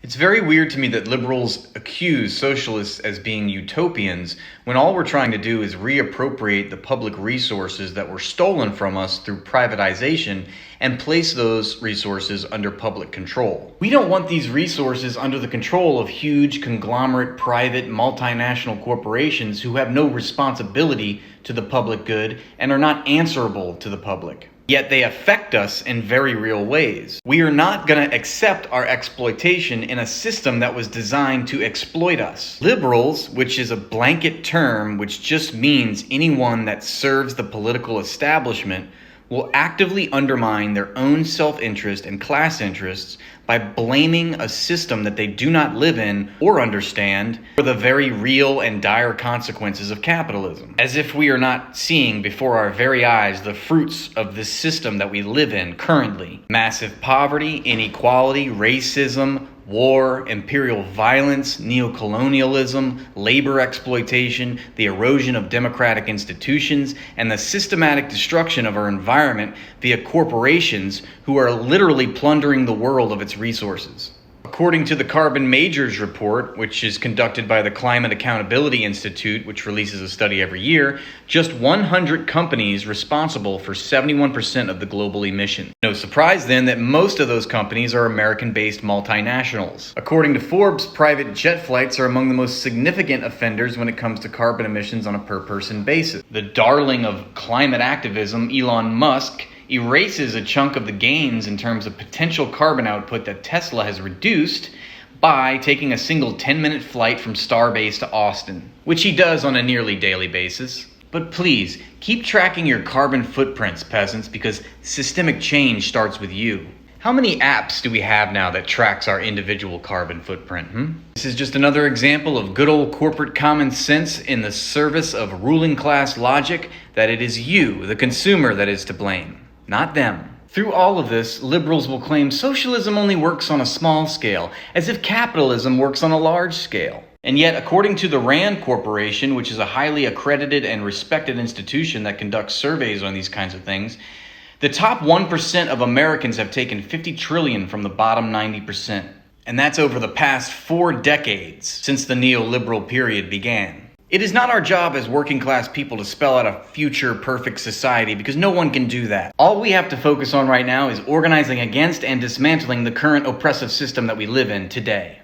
It's very weird to me that liberals accuse socialists as being utopians when all we're trying to do is reappropriate the public resources that were stolen from us through privatization and place those resources under public control. We don't want these resources under the control of huge conglomerate private multinational corporations who have no responsibility to the public good and are not answerable to the public. Yet they affect us in very real ways. We are not going to accept our exploitation in a system that was designed to exploit us. Liberals, which is a blanket term which just means anyone that serves the political establishment, will actively undermine their own self-interest and class interests by blaming a system that they do not live in or understand for the very real and dire consequences of capitalism. As if we are not seeing before our very eyes the fruits of this system that we live in currently. Massive poverty, inequality, racism, war, imperial violence, neocolonialism, labor exploitation, the erosion of democratic institutions, and the systematic destruction of our environment via corporations who are literally plundering the world of its resources. According to the Carbon Majors report, which is conducted by the Climate Accountability Institute, which releases a study every year, just 100 companies responsible for 71% of the global emissions. No surprise then that most of those companies are American-based multinationals. According to Forbes, private jet flights are among the most significant offenders when it comes to carbon emissions on a per-person basis. The darling of climate activism, Elon Musk, erases a chunk of the gains in terms of potential carbon output that Tesla has reduced by taking a single 10-minute flight from Starbase to Austin, which he does on a nearly daily basis. But please, keep tracking your carbon footprints, peasants, because systemic change starts with you. How many apps do we have now that tracks our individual carbon footprint? This is just another example of good old corporate common sense in the service of ruling class logic that it is you, the consumer, that is to blame. Not them. Through all of this, liberals will claim socialism only works on a small scale, as if capitalism works on a large scale. And yet, according to the RAND Corporation, which is a highly accredited and respected institution that conducts surveys on these kinds of things, the top 1% of Americans have taken $50 trillion from the bottom 90%. And that's over the past 4 decades since the neoliberal period began. It is not our job as working class people to spell out a future perfect society because no one can do that. All we have to focus on right now is organizing against and dismantling the current oppressive system that we live in today.